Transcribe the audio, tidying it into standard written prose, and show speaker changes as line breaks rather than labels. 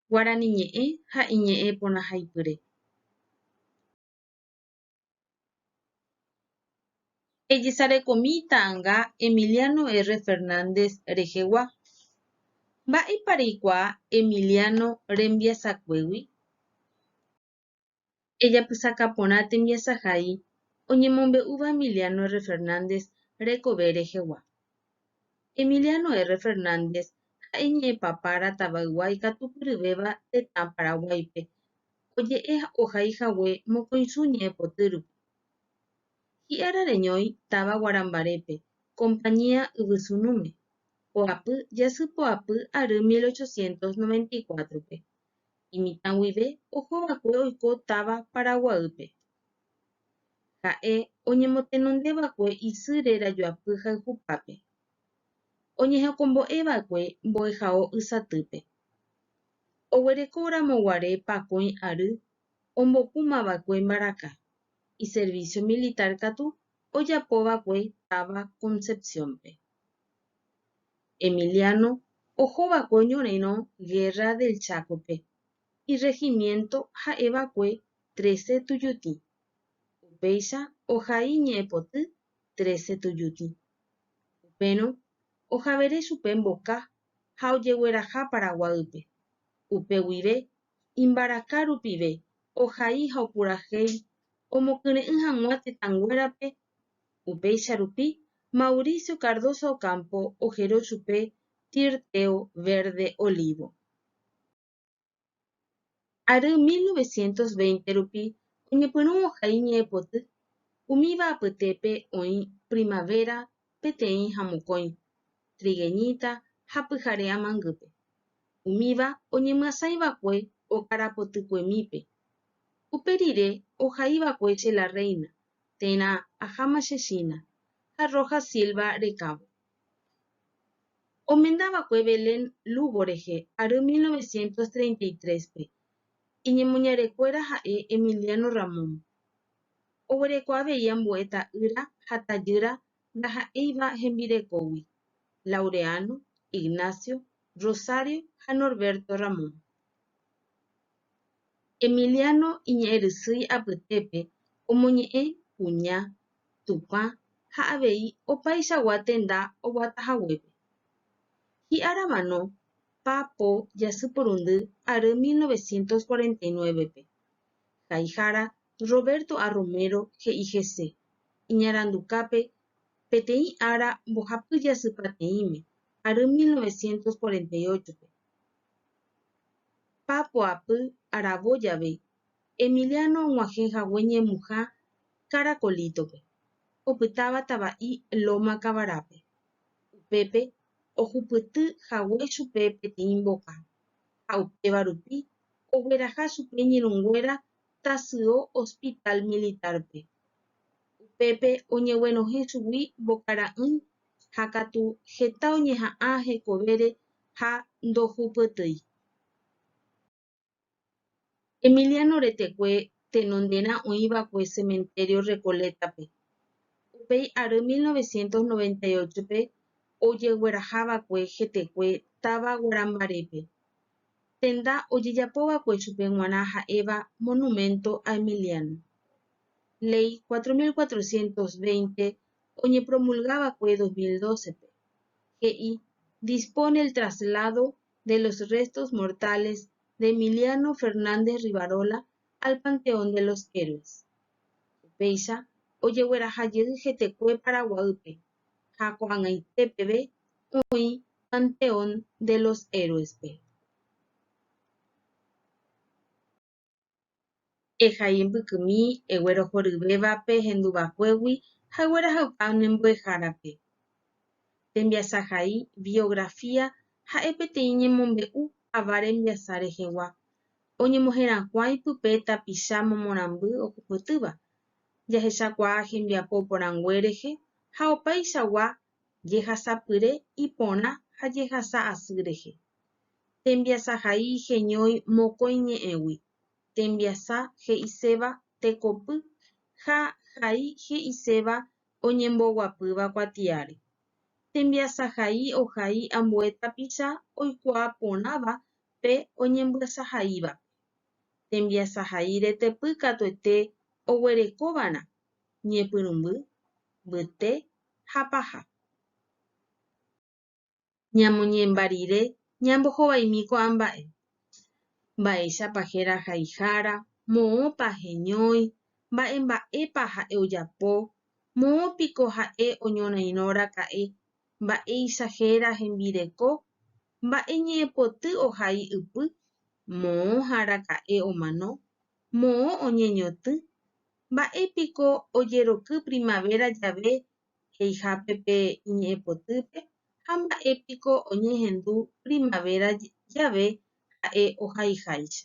Guarani ñe'ẽ ha iñe'ẽ porãhaipyre. Ejesarekomi ta'ãnga Emiliano R. Fernández rehegua. Mba'épa reikuaa Emiliano rembiasakuégui. Ejapysakaporã tembiasahái oñemombe'úva Emiliano R. Fernández rekove rehegua. Emiliano R. Fernández ha'e ñe'ẽpapára tavaygua ikatupyryvéva tetã Paraguáipe oje'e ohaihague mokõichu ñe'ẽpoty rupi. Hi'ára reñói táva Guarambarépe, Compañía Yvysynunúme, poapy jasypoapy ary 1894-pe. Imitãguive ohovakue oiko táva Paraguaýpe. Ha'e oñemotenondeva'ekue isy rérajoapy hayhupápe. Oñehekombo'eva'ekue mbo'ehao ysatýpe. Oguerekoramoguare pakõi ary ombopúmava'ekue mbaraka. Iservicio militar katu ojapova'ekue táva Concepciónpe. Emiliano ohova'ekue oñorãirõ Guerra del Chacope, Regimiento ha'eva'ekue 13 tujutĩ. Upéicha ohai ñe'ẽpoty 13 tujutĩ. Upérõ ohavére chupe mboka ha ojegueraha Paraguaýpe. Upe guive imbaraka rupive ohai ha opurahéi omokyre'ỹ hag̃ua tetãnguérape. Upéicha rupi Mauricio Cardoso Ocampo ohero chupe Tirteo Verde Olivo. Ary 1920 rupi oñepyrũ ohai ñe'ẽpoty umíva apytépe oĩ Primavera peteĩ ha mokõi, Trigueñita ha pyhare amangýpe. Umíva oñemyasãiva'ekue Okarapotykuemípe. Upe rire ohaiva'ekue che la Reina, térã aháma che China, ha Rojas Silva rekávo. Oméndava'ekue Belén Lugo rehe ary 1933-pe. Iñemoñarekuéra ha'e Emiliano Ramón. Oguereko avei ambue ta'ýra ha tajýra ndaha'éiva hembirekógui: Laureano, Ignacio, Rosario ha Norberto Ramón. Emiliano iñe'ẽrysýi apytépe omoñe'ẽ kuña, tupã ha avei opaichagua tenda oguatahaguépe. Hi'áramano Papo Jasyporundy ary 1949-pe. Haihára Roberto A. Romero he'i hese, iñarandukápe peteĩ ára mbohapyjasypateĩme ary 1948-pe. Papoapy aravo jave, Emiliano og̃uahẽhague ñemuha Caracolitope. Opytáva tava'i Loma Kavarápe. Upépe ohupytyhague chupe peteĩ mboka, ha upéva rupi ogueraha chupe ñirũnguéra tasyo Hospital Militarpe. Upépe oñeguenohẽ chugui mbokara'ỹi ha katu heta oñeha'ã hekovére ha ndohupytýi. Emiliano retekue tenondéra oĩva'ekue Cementerio Recoletápe. Upéi ary 1998-pe ojeguerahava'ekue hetekue táva Guarambarépe. Tenda ojejapova'ekue chupe g̃uarã ha'éva Monumento a Emiliano. Ley 4420 oñepromulgava'ekue 2012-pe. He'i dispone el traslado de los restos mortales de Emiliano Fernández Rivarola al Panteón de los Héroes. Upéicha ojeguerahajey hetekue Paraguaýpe ha ko'ag̃aitépeve oĩ Panteón de los Héroespe. Ehai mbykymi eguerohoryvévape henduvakuégui ha guerahauka ñembo'ehárape. Tembiasahái biografía ha'e peteĩ ñemombe'u ava rembiasa rehegua. Oñemoherakuã ipype tapicha momoramby ohupytýva. Jahechakuaa hembiapo oporangue rehe ha opaichagua jehasapyre iporã ha jehasa asy rehe. Tembiasahái heñói mokõi ñe'ẽgui. Tembiasa he'iséva tekopy ha hai he'iséva oñemboguapýva kuatiáre. Tembiasahái ohai ambue tapicha oikuaa porãva pe oñembyasahaivápe. Tembiasahai retepy katuete oguerekova'erã, ñepyrũmby, mbyte ha paha. Ñamoñemba rire ñambohovaimi ko'ãmba'e. Mba'éichapa héra haihára, moõpa heñói, mba'emba'épa ha'e ojapo, moõpiko ha'e oñorairõraka'e, mba'éicha héra hembireko, mba'e ñe'ẽpoty ohai ypy, moõ araka'e omano, moõ oñeñotỹ, mba'épiko ojeroky primavera jave heihápe pe iñe'ẽpotýpe ha mba'épiko oñehendu primavera jave ha'e ohaiháicha.